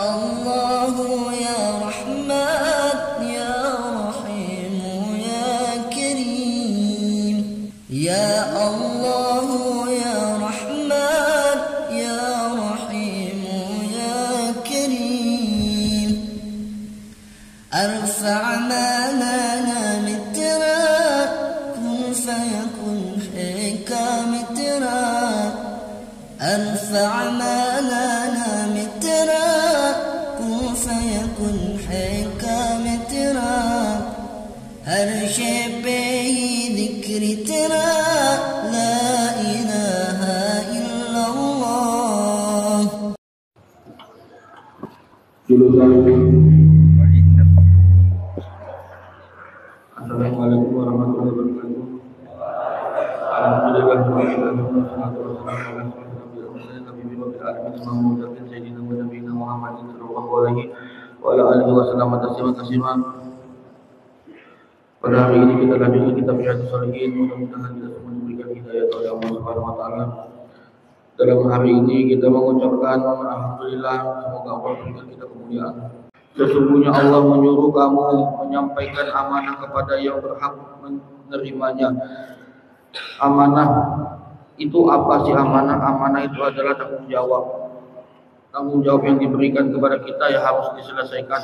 الله يا رحمن يا رحيم يا كريم يا الله يا رحمن يا رحيم يا كريم أرفع ما لنا مترا كن فيكون حكام ترى أرفع ما لنا مترا كن فيكون حكام ترى هرشي به ذكر ترى لا إله إلا الله. Assalamualaikum warahmatullahi wabarakatuh. Alhamdulillah pada hari ini kita lanjutkan kitab Riyadhus Shalihin. Mudah-mudahan kita semua diberikan hidayah oleh Allah Subhanahu wa taala. Dalam hari ini kita mengucapkan alhamdulillah, semoga Allah berikan kita kemuliaan. Sesungguhnya Allah menyuruh kamu menyampaikan amanah kepada yang berhak menerimanya. Amanah itu apa sih amanah? Amanah itu adalah tanggung jawab. Tanggung jawab yang diberikan kepada kita ya harus diselesaikan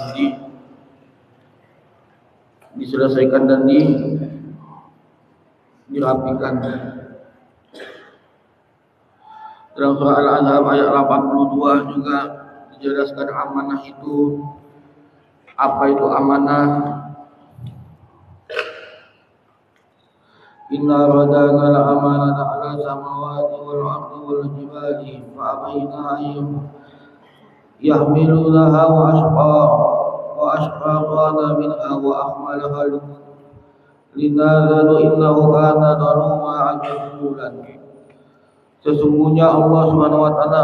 dan dirapikan. Dalam surah Al-An'am ayat 82 juga dijelaskan amanah itu. Apa itu amanah? Inna radana al-amanata ala samawati wal ardi wal jibali fa abayna ayyuhum yahmilunaha wa ashqarana minha wa ahmalaha linazadu innahu kana dharuma ajabulan. Sesungguhnya Allah Subhanahu wa taala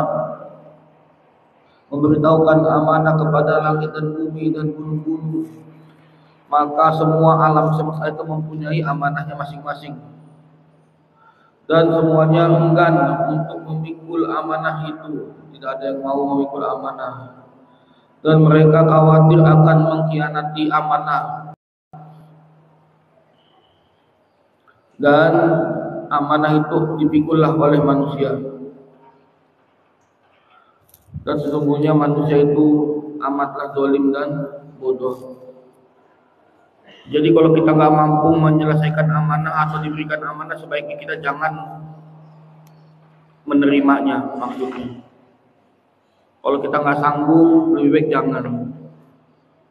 memberitahukan amanah kepada langit dan bumi dan gunung-gunung, maka semua alam semesta itu mempunyai amanahnya masing-masing, dan semuanya enggan untuk memikul amanah itu. Tidak ada yang mau memikul amanah, dan mereka khawatir akan mengkhianati amanah. Dan amanah itu dipikullah oleh manusia. Dan sesungguhnya manusia itu amatlah zalim dan bodoh. Jadi kalau kita nggak mampu menyelesaikan amanah atau diberikan amanah, sebaiknya kita jangan menerimanya. Maksudnya, kalau kita nggak sanggup, lebih baik jangan.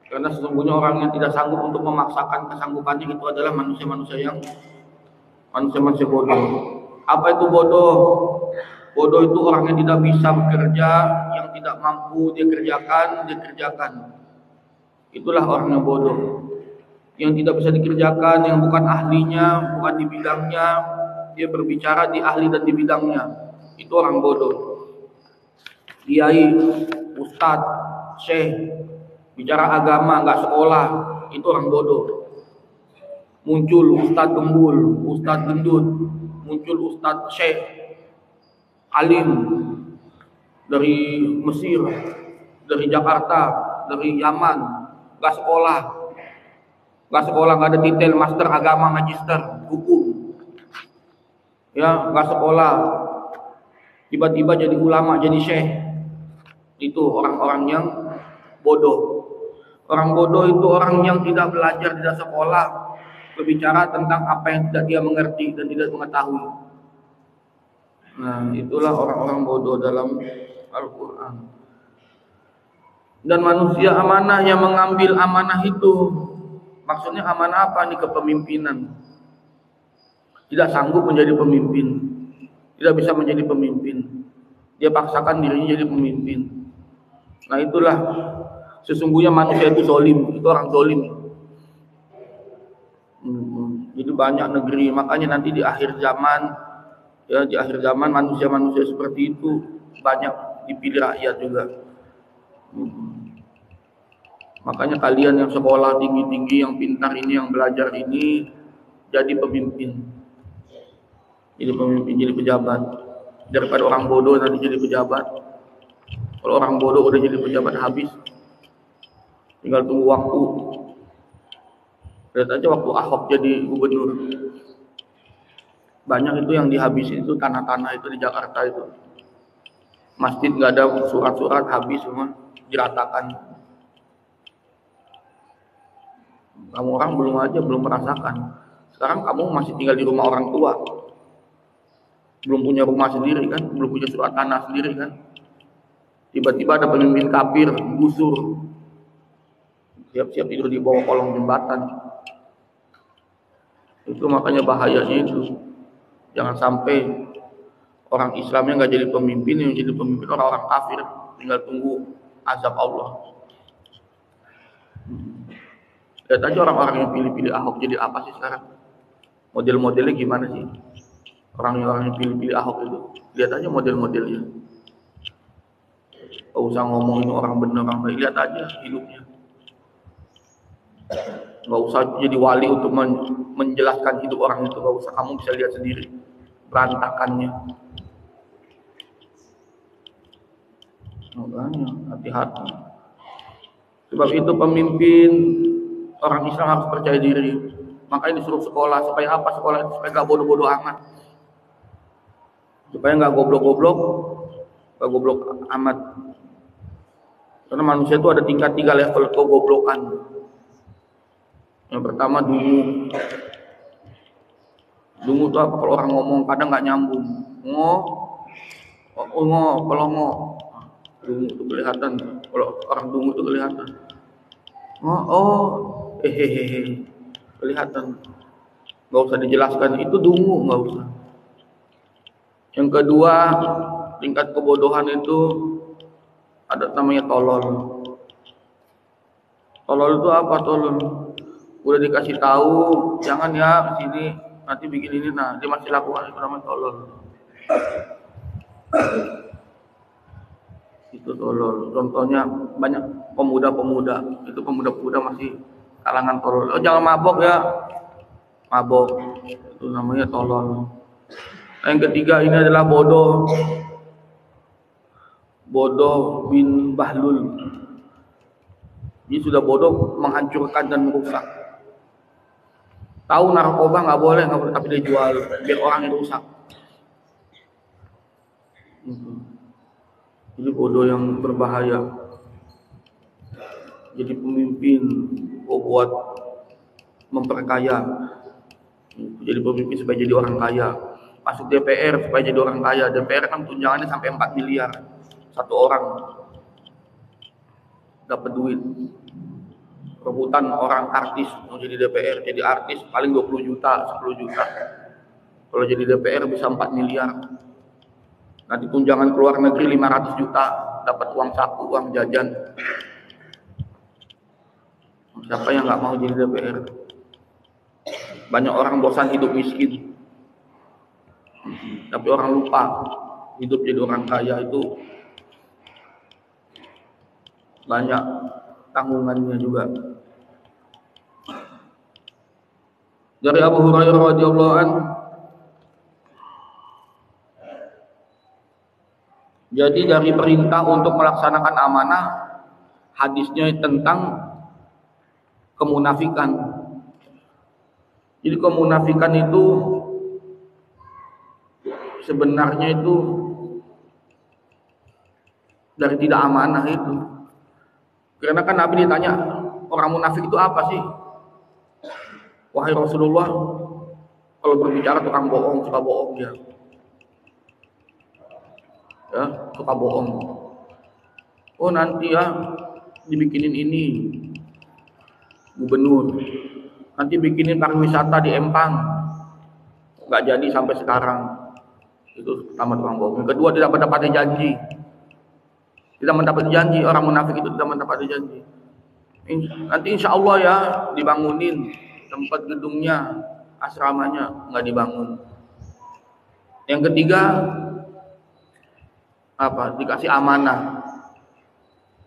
Karena sesungguhnya orang yang tidak sanggup untuk memaksakan kesanggupannya itu adalah manusia-manusia bodoh. Apa itu bodoh? Bodoh itu orang yang tidak bisa bekerja, yang tidak mampu dia kerjakan. Itulah orang yang bodoh. Yang tidak bisa dikerjakan, yang bukan ahlinya, bukan di bidangnya, dia berbicara di ahli dan di bidangnya. Itu orang bodoh. Kiai, ustadz, syekh, bicara agama, nggak sekolah, itu orang bodoh. Muncul ustadz gembul, ustadz gendut, muncul ustadz syekh, alim dari Mesir, dari Jakarta, dari Yaman, nggak sekolah, nggak ada titel master agama, magister, hukum, ya nggak sekolah, tiba-tiba jadi ulama, jadi syekh. Itu orang-orang yang bodoh. Orang bodoh itu orang yang tidak belajar, tidak sekolah, berbicara tentang apa yang tidak dia mengerti dan tidak mengetahui. Nah, itulah orang-orang bodoh dalam Al-Quran. Dan manusia amanah yang mengambil amanah itu, maksudnya amanah apa nih? Kepemimpinan. Tidak sanggup menjadi pemimpin, tidak bisa menjadi pemimpin, dia paksakan dirinya jadi pemimpin. Nah, itulah sesungguhnya manusia itu zalim, itu orang zalim. Jadi banyak negeri, makanya nanti di akhir zaman, ya di akhir zaman manusia-manusia seperti itu banyak dipilih rakyat juga. Makanya kalian yang sekolah tinggi-tinggi, yang pintar ini, yang belajar ini, jadi pemimpin, jadi pejabat. Daripada orang bodoh nanti jadi pejabat. Kalau orang bodoh udah jadi pejabat habis, tinggal tunggu waktu. Lihat aja waktu Ahok jadi gubernur, banyak itu yang dihabisin itu tanah-tanah itu di Jakarta itu. Masjid nggak ada surat-surat, habis semua, diratakan. Kamu orang belum merasakan. Sekarang kamu masih tinggal di rumah orang tua, belum punya rumah sendiri kan, belum punya surat tanah sendiri kan. Tiba-tiba ada pemimpin kafir gusur, siap-siap tidur di bawah kolong jembatan. Itu makanya bahayanya itu. Jangan sampai orang Islamnya nggak jadi pemimpin, yang jadi pemimpin orang-orang kafir, tinggal tunggu azab Allah. Lihat aja orang-orang yang pilih-pilih Ahok jadi apa sih sekarang? Model-modelnya gimana sih? Orang-orang yang pilih-pilih Ahok itu, lihat aja model-modelnya. Gak usah ngomongin orang benar orang baik, lihat aja hidupnya. Gak usah jadi wali untuk menjelaskan hidup orang itu, gak usah, kamu bisa lihat sendiri berantakannya. Makanya hati-hati. Sebab itu pemimpin orang Islam harus percaya diri. Makanya disuruh sekolah, supaya apa sekolah itu? Supaya gak bodoh-bodoh amat, supaya gak goblok-goblok, gak goblok amat. Karena manusia itu ada tingkat 3 level kegoblokan. Yang pertama dungu. Dungu itu apa? Kalau orang ngomong kadang nggak nyambung. Pelongo. Dungu itu kelihatan. Kalau orang dungu itu kelihatan. Kelihatan. Nggak usah dijelaskan. Itu dungu, nggak usah. Yang kedua, tingkat kebodohan itu ada namanya tolol. Tolol itu apa tolol? Udah dikasih tahu, jangan ya sini, nanti bikin ini, nah dia masih lakukan, itu namanya tolol. Itu tolol. Contohnya banyak pemuda-pemuda, itu pemuda-pemuda masih kalangan tolol. Oh jangan mabok ya, mabok, itu namanya tolol. Yang ketiga ini adalah bodoh. Bodoh bin Bahlul. Ini sudah bodoh, menghancurkan dan merusak. Tahu narkoba nggak boleh, tapi dia jual biar orang yang rusak. Jadi bodoh yang berbahaya. Jadi pemimpin buat memperkaya. Jadi pemimpin supaya jadi orang kaya. Masuk DPR supaya jadi orang kaya. DPR kan tunjangannya sampai 4 miliar satu orang. Dapat duit. Rebutan orang artis mau jadi DPR, jadi artis paling 20 juta, 10 juta. Kalau jadi DPR bisa 4 miliar. Nanti tunjangan keluar negeri 500 juta, dapat uang saku, uang jajan. Siapa yang nggak mau jadi DPR? Banyak orang bosan hidup miskin, tapi orang lupa hidup jadi orang kaya itu banyak tanggungannya juga. Dari Abu Hurairah radhiyallahu anhu, jadi dari perintah untuk melaksanakan amanah, hadisnya tentang kemunafikan. Jadi kemunafikan itu sebenarnya itu dari tidak amanah itu. Karena kan Nabi ditanya, orang munafik itu apa sih? Wahai Rasulullah, kalau berbicara tukang bohong, suka bohong dia. Ya, suka bohong. Oh nanti ya dibikinin ini gubernur, nanti bikinin pariwisata di Empang, nggak jadi sampai sekarang. Itu pertama tukang bohong. Yang kedua tidak mendapati janji. Tidak mendapat janji, orang munafik itu tidak mendapat janji. Nanti insya Allah ya dibangunin tempat gedungnya, asramanya, nggak dibangun. Yang ketiga apa? Dikasih amanah.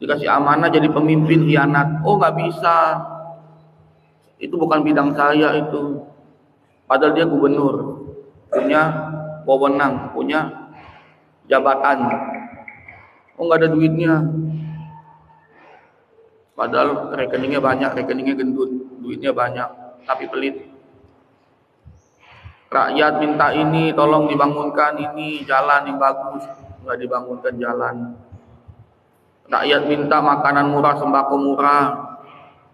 Dikasih amanah jadi pemimpin hianat. Oh nggak bisa. Itu bukan bidang saya itu. Padahal dia gubernur, punya wewenang, punya jabatan. Oh nggak ada duitnya. Padahal rekeningnya banyak, rekeningnya gendut, duitnya banyak, tapi pelit. Rakyat minta ini, tolong dibangunkan ini jalan yang bagus, nggak dibangunkan jalan. Rakyat minta makanan murah, sembako murah,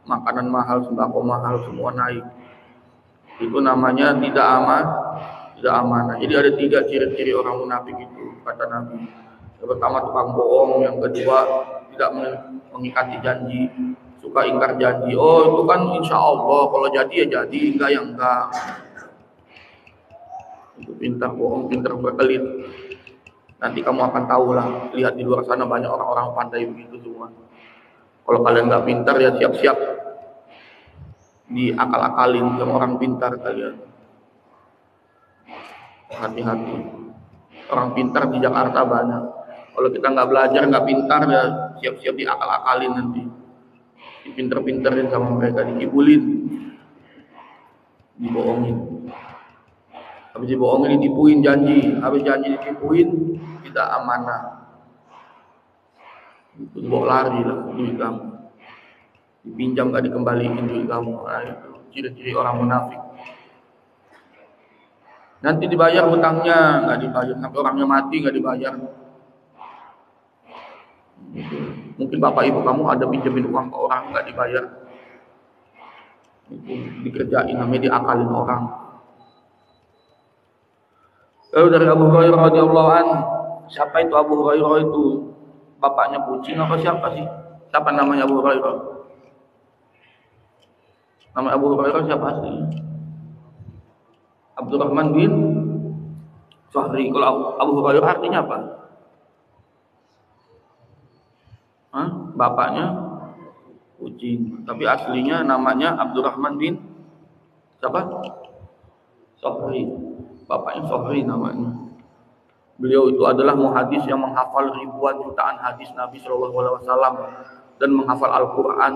makanan mahal, sembako mahal, semua naik. Itu namanya tidak amanah. Jadi ada 3 ciri-ciri orang munafik itu kata Nabi. Yang pertama tukang bohong, yang kedua tidak mengikati janji, suka ingkar janji. Oh itu kan insya Allah, kalau jadi ya jadi, enggak ya enggak. Itu pintar bohong, pintar berkelit. Nanti kamu akan tahu lah, lihat di luar sana banyak orang-orang pandai begitu semua. Kalau kalian nggak pintar ya siap-siap diakal-akalin sama orang pintar kalian. Hati-hati. Orang pintar di Jakarta banyak. Kalau kita nggak belajar, nggak pintar ya siap-siap diakal-akalin nanti. Dipinter-pinterin sama mereka, dikibulin, dibohongin. Habis dibohongin, ditipuin janji. Habis janji ditipuin, tidak amanah. Itu bawa lari lah duit kamu. Dipinjam nggak dikembaliin duit kamu. Nah, itu ciri-ciri orang munafik. Nanti dibayar hutangnya, nggak dibayar. Sampai orangnya mati nggak dibayar. Mungkin bapak ibu kamu ada pinjemin uang ke orang nggak dibayar. Itu dikerjain, namanya diakalin orang. Lalu dari Abu Hurairah radhiyallahu anhu, siapa itu Abu Hurairah itu? Bapaknya kucing apa siapa sih? Siapa namanya Abu Hurairah? Nama Abu Hurairah siapa sih? Abdurrahman bin Sahri. Kalau Abu Hurairah artinya apa? Hah? Bapaknya kucing, tapi aslinya namanya Abdurrahman bin siapa? Sahri. Bapaknya Sahri namanya. Beliau itu adalah muhadis yang menghafal ribuan jutaan hadis Nabi SAW dan menghafal Al-Quran.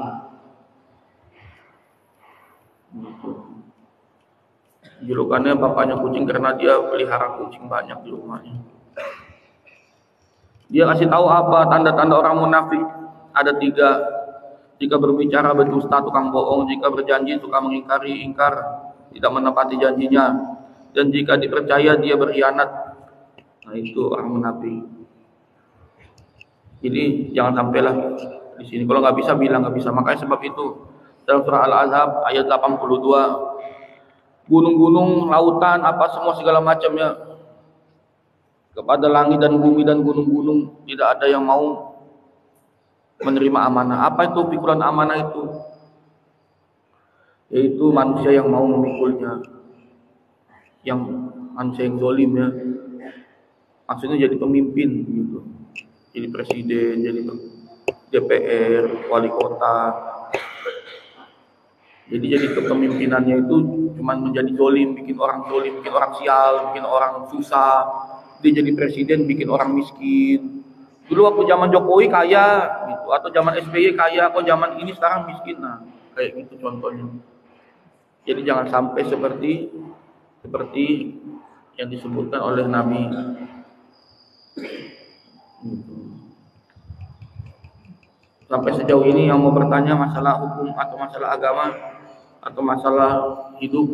Julukannya bapaknya kucing karena dia pelihara kucing banyak di rumahnya. Dia kasih tahu apa tanda-tanda orang munafik. Ada 3. Jika berbicara berdusta, tukang bohong. Jika berjanji suka mengingkari, ingkar, tidak menepati janjinya. Dan jika dipercaya dia berkhianat. Nah itu orang munafik. Jadi jangan sampailah di sini. Kalau nggak bisa bilang nggak bisa. Makanya sebab itu dalam surah Al-Ahzab ayat 82, gunung-gunung, lautan, apa semua segala macamnya, kepada langit dan bumi dan gunung-gunung tidak ada yang mau menerima amanah. Apa itu pikulan amanah itu? Yaitu manusia yang mau memikulnya, yang manusia yang zalim ya. Maksudnya jadi pemimpin gitu. Jadi presiden, jadi DPR, wali kota. Jadi kepemimpinannya itu cuma menjadi zalim, bikin orang sial, bikin orang susah. Dia jadi presiden bikin orang miskin. Dulu waktu zaman Jokowi kaya gitu, atau zaman SBY kaya, kok zaman ini sekarang miskin. Nah, kayak gitu contohnya. Jadi jangan sampai seperti yang disebutkan oleh Nabi. Sampai sejauh ini yang mau bertanya masalah hukum atau masalah agama atau masalah hidup,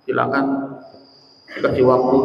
silakan dikasih waktu.